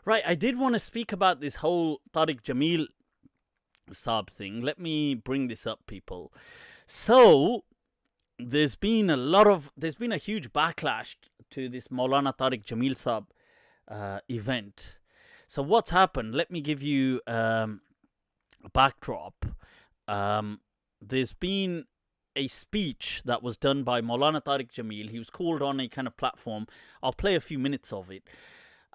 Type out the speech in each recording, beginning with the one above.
Right, I did want to speak about this whole Tariq Jamil Saab thing. Let me bring this up, people. So, there's been a huge backlash to this Maulana Tariq Jamil Saab event. So, what's happened? Let me give you a backdrop. There's been a speech that was done by Maulana Tariq Jamil. He was called on a kind of platform. I'll play a few minutes of it.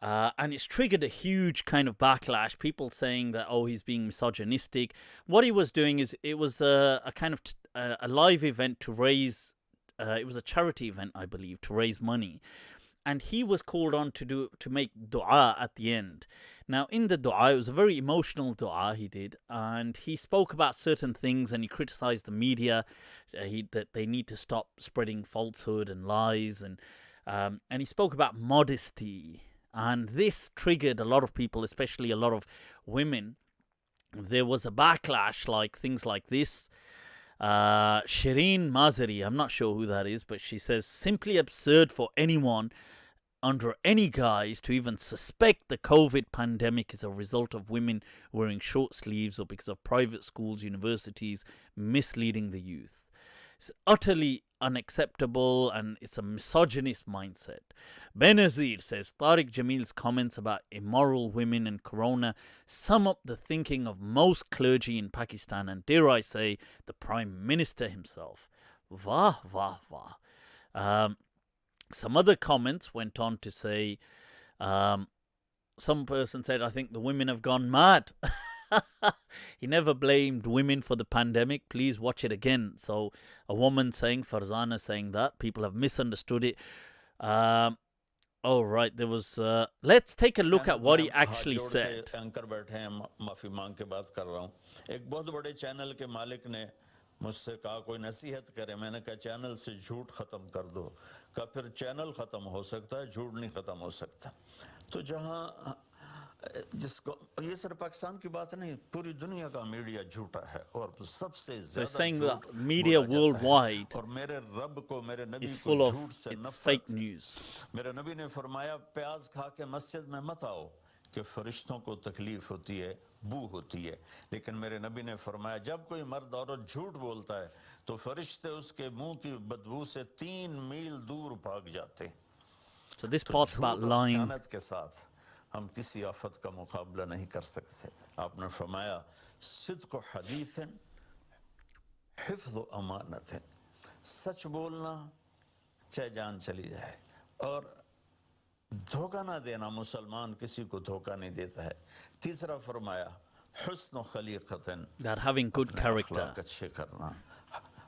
And it's triggered a huge kind of backlash. People saying that, oh, he's being misogynistic. What he was doing is it was a kind of a live event to raise. It was a charity event, I believe, to raise money. And he was called on to make dua at the end. Now, in the dua, it was a very emotional dua he did, and he spoke about certain things, and he criticized the media, that they need to stop spreading falsehood and lies, and he spoke about modesty. And this triggered a lot of people, especially a lot of women. There was a backlash, like things like this. Shireen Mazari, I'm not sure who that is, but she says, simply absurd for anyone under any guise to even suspect the COVID pandemic is a result of women wearing short sleeves or because of private schools, universities misleading the youth. It's utterly unacceptable and it's a misogynist mindset. Benazir says Tariq Jamil's comments about immoral women and corona sum up the thinking of most clergy in Pakistan and, dare I say, the Prime Minister himself. Vah, vah, vah. Some other comments went on to say, some person said, I think the women have gone mad. He never blamed women for the pandemic. Please watch it again. So a woman saying, Farzana saying that. People have misunderstood it. Oh, right. There was... let's take a look at what he actually said. مجھ سے کہا کوئی نصیحت کرے میں نے کہا channel سے جھوٹ ختم کر دو کہا پھر چینل ختم ہو سکتا ہے جھوٹ نہیں ختم ہو سکتا تو جہاں جس کو یہ صرف پاکستان کی بات نہیں پوری دنیا کا میڈیا جھوٹا ہے اور سب سے زیادہ جھوٹ media worldwide اور میرے رب کو میرے نبی کو جھوٹ سے نفرت میرے نبی نے فرمایا پیاز کھا کے مسجد میں مت آؤ کہ فرشتوں کو تکلیف ہوتی ہے بو ہوتی ہے لیکن میرے نبی نے فرمایا جب کوئی مرد عورت جھوٹ بولتا ہے تو فرشتے اس کے منہ کی بدبو سے 3 میل دور بھاگ جاتے So this تو part's جھوٹ about اور lying. خیانت کے ساتھ ہم کسی آفت کا مقابلہ نہیں کر سکتے آپ نے فرمایا صدق و حدیث حفظ و امانت سچ بولنا چاہے جان چلی جائے اور دھوکہ نہ دینا مسلمان کسی کو دھوکہ نہیں دیتا ہے تیسرا فرمایا حسن و خلیقت that having good character اخلاق اچھے کرنا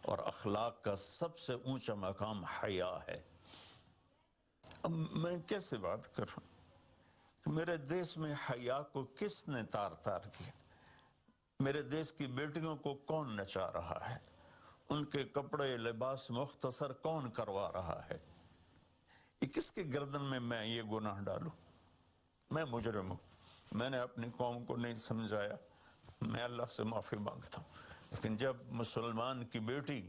اور اخلاق کا سب سے اونچا مقام حیا ہے اب میں کیسے بات کروں میرے دیش میں حیا کو کس نے تار تار کیا میرے دیش کی بیٹیوں کو کون نچا رہا ہے ان کے کپڑے لباس مختصر کون کروا رہا ہے یہ کس کے گردن میں یہ گناہ ڈالوں میں مجرم ہوں میں نے اپنی قوم کو نہیں سمجھایا میں اللہ سے معافی مانگتا ہوں لیکن جب مسلمان کی بیٹی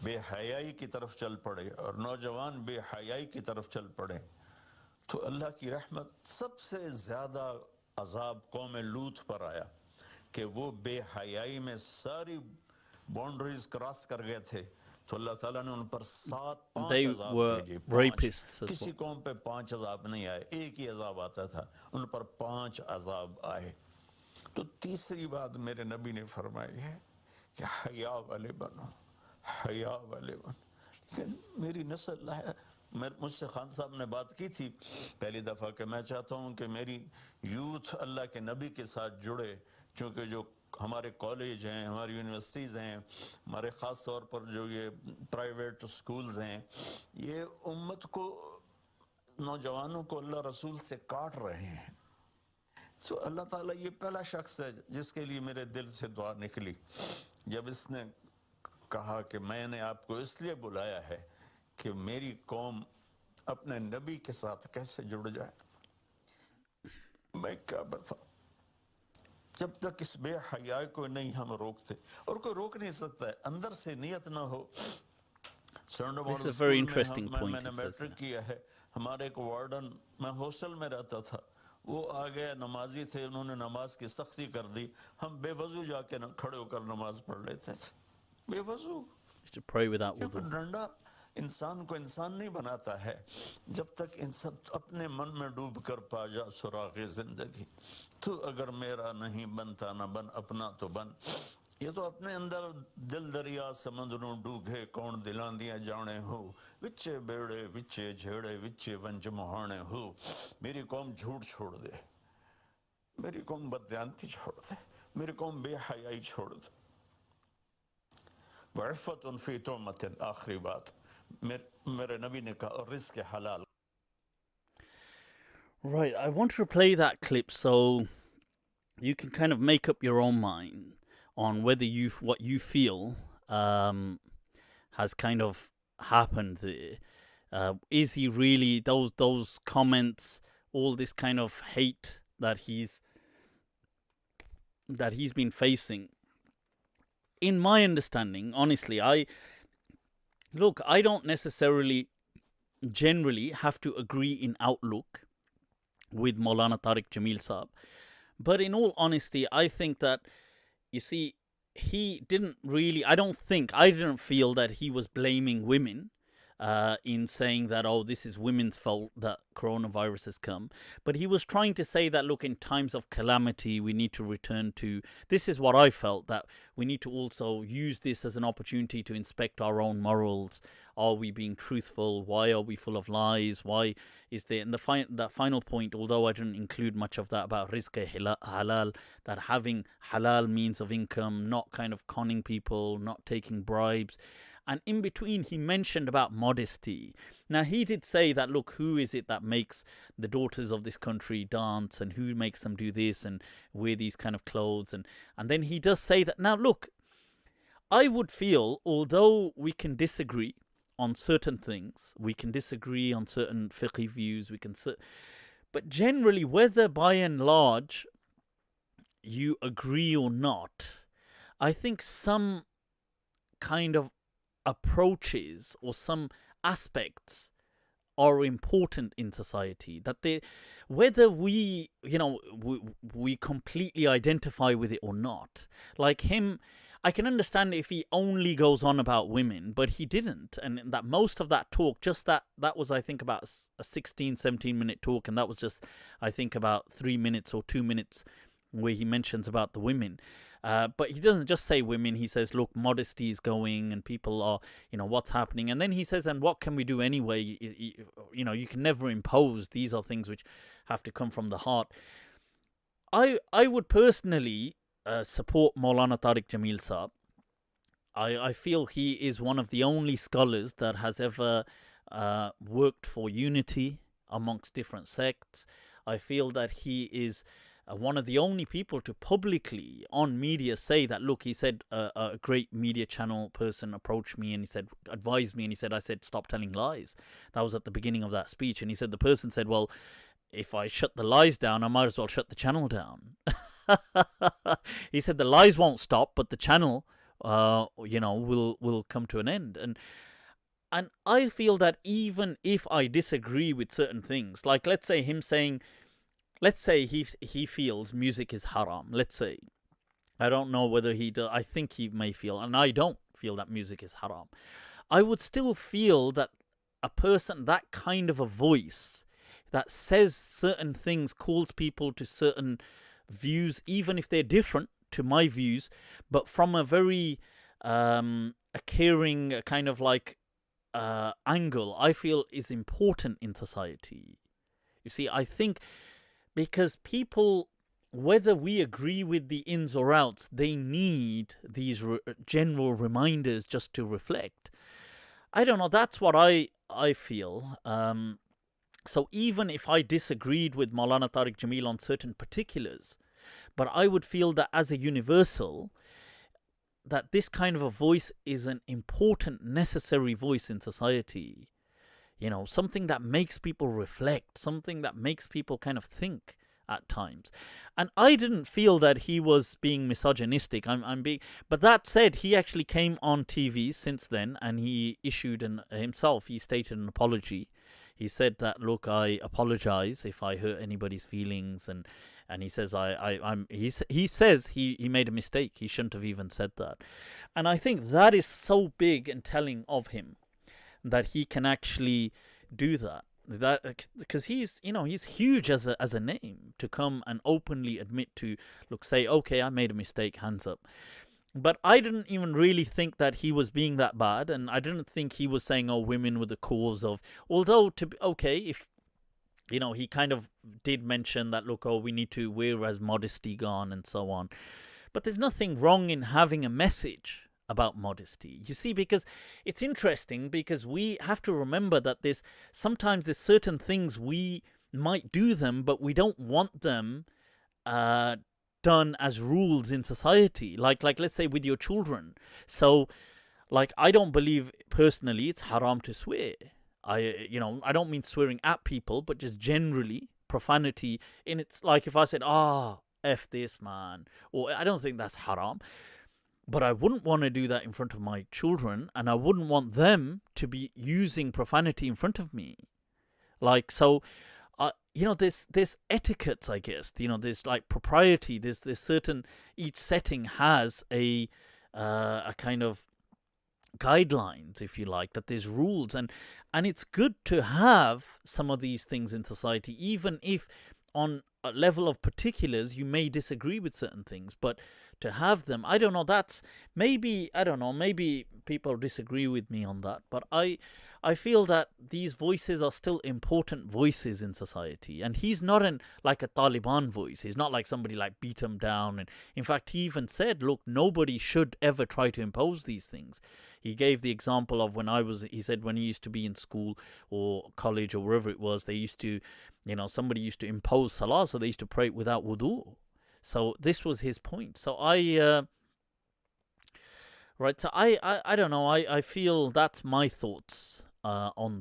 بے حیائی کی طرف چل پڑے اور نوجوان بے حیائی کی طرف چل پڑے تو اللہ کی رحمت سب سے زیادہ عذاب قوم لوط پر آیا کہ وہ بے حیائی میں ساری باؤنڈریز کراس کر گئے تھے تو اللہ تعالیٰ نے ان پر 5 عذاب بھیجے 5 کسی قوم پہ 5 عذاب نہیں آئے ایک ہی عذاب آتا تھا ان پر 5 عذاب آئے تو تیسری بات میرے نبی نے فرمائی ہے کہ حیا والے بنو حیا والے بنو لیکن میری نسل ہے مجھ سے خان صاحب نے بات کی تھی پہلی دفعہ کہ میں چاہتا ہوں کہ میری یوتھ اللہ کے نبی کے ساتھ جڑے چونکہ جو ہمارے کالج ہیں ہماری یونیورسٹیز ہیں ہمارے خاص طور پر جو یہ پرائیویٹ سکولز ہیں یہ امت کو نوجوانوں کو اللہ رسول سے کاٹ رہے ہیں تو اللہ تعالیٰ یہ پہلا شخص ہے جس کے لیے میرے دل سے دعا نکلی جب اس نے کہا کہ میں نے آپ کو اس لیے بلایا ہے کہ میری قوم اپنے نبی کے ساتھ کیسے جڑ جائے میں کیا بتاؤں جب تک اس بے حیائی کو نہیں ہم روکتے اور کوئی روک نہیں سکتا ہے اندر سے نیت نہ ہو سرنڈو ماڈل سکول میں میں نے میٹرک کیا ہے ہمارے ایک وارڈن میں ہاسٹل میں رہتا تھا वो आ गए, नमाजी थे, उन्होंने नमाज की सख्ती कर दी, हम बेवजू जाके खड़े होकर नमाज पढ़ लेते थे, बेवजू। Used to pray without क्योंकि wudu. डंडा इंसान को इंसान नहीं बनाता है जब तक इंसान अपने मन में डूब कर पा जा सुराग़ ज़िंदगी। तू अगर मेरा नहीं बनता न बन अपना तो बन। ये तो अपने अंदर दिल दरिया समंदरों डूघे कौन दिलांदियां जाने हो, विच्चे बेड़े विच्चे झेड़े विच्चे वंज मुहाने हो। मेरी कौम झूठ छोड़ दे, मेरी कौम बदयांती छोड़ दे, मेरी कौम बेहयाई छोड़ दे। वफ़तुन फ़ी तुमतिन, आखिरी बात मेरे नबी ने कहा, और रिज़्क़ हलाल। Right, I want to play that clip so you can kind of make up your own mind on whether what you feel has kind of happened there. Is he really those comments, all this kind of hate that he's been facing? In my understanding, honestly, I don't necessarily generally have to agree in outlook with Maulana Tariq Jamil Saab. But in all honesty, I think that, you see, he didn't really, I didn't feel that he was blaming women in saying that, oh, this is women's fault that coronavirus has come. But he was trying to say that, look, in times of calamity, we need to return to, this is what I felt, that we need to also use this as an opportunity to inspect our own morals. Are we being truthful? Why are we full of lies? Why is there, and that final point, although I didn't include much of that about rizq halal, that having halal means of income, not kind of conning people, not taking bribes. And in between, he mentioned about modesty. Now, he did say that, look, who is it that makes the daughters of this country dance, and who makes them do this and wear these kind of clothes? And then he does say that. Now, look, I would feel, although we can disagree on certain things, we can disagree on certain fiqh views, but generally, whether by and large you agree or not, I think some kind of approaches or some aspects are important in society, that they, whether we we completely identify with it or not. Like him, I can understand if he only goes on about women, but he didn't, and that most of that talk, just that was, I think, about a 16-17 minute talk, and that was just, I think, about 3 minutes or 2 minutes where he mentions about the women. But he doesn't just say women. He says, look, modesty is going, and people are, what's happening. And then he says, and what can we do anyway? You can never impose. These are things which have to come from the heart. I would personally support Maulana Tariq Jamil Saab. I feel he is one of the only scholars that has ever worked for unity amongst different sects. I feel that he is one of the only people to publicly on media say that, look, he said a great media channel person approached me and he said, advised me, and he said, I said, stop telling lies. That was at the beginning of that speech. And he said, the person said, well, if I shut the lies down, I might as well shut the channel down. He said the lies won't stop, but the channel, will come to an end. And I feel that even if I disagree with certain things, like let's say him saying, let's say he feels music is haram. Let's say, I don't know whether he does. I think he may feel, and I don't feel that music is haram. I would still feel that a person, that kind of a voice that says certain things, calls people to certain views, even if they're different to my views, but from a very a caring kind of like angle, I feel is important in society. You see, I think because people, whether we agree with the ins or outs, they need these general reminders just to reflect. I don't know, that's what I feel. So even if I disagreed with Maulana Tariq Jamil on certain particulars, but I would feel that as a universal, that this kind of a voice is an important, necessary voice in society. Something that makes people reflect, something that makes people kind of think at times. And I didn't feel that he was being misogynistic. But that said, he actually came on TV since then, and he issued he stated an apology. he said that, look, I apologize if I hurt anybody's feelings, and he says he says he made a mistake. He shouldn't have even said that. And I think that is so big and telling of him, that he can actually do that. That because he's huge as a name, to come and openly admit to, look, say, okay, I made a mistake, hands up. But I didn't even really think that he was being that bad, and I didn't think he was saying, oh, women were the cause of, although, to be okay, if he kind of did mention that, look, oh, we need to, where has modesty gone, and so on. But there's nothing wrong in having a message about modesty. You see, because it's interesting, because we have to remember that sometimes there's certain things we might do them, but we don't want them done as rules in society. Like let's say with your children. So, like, I don't believe personally it's haram to swear. I don't mean swearing at people, but just generally profanity. And it's like, if I said, F this, man, or I don't think that's haram. But I wouldn't want to do that in front of my children, and I wouldn't want them to be using profanity in front of me. Like, so, there's etiquettes, I guess. There's like propriety. There's certain, each setting has a kind of guidelines, if you like, that there's rules, and it's good to have some of these things in society, even if on a level of particulars you may disagree with certain things, but to have them, I don't know, that's maybe, I don't know, maybe people disagree with me on that, but I feel that these voices are still important voices in society. And he's not like a Taliban voice. He's not like somebody like beat him down. And in fact, he even said, look, nobody should ever try to impose these things. He gave the example of he said when he used to be in school or college or wherever it was, they used to, somebody used to impose salah, so they used to pray without wudu. So this was his point. So right, so I don't know, I feel that's my thoughts on this.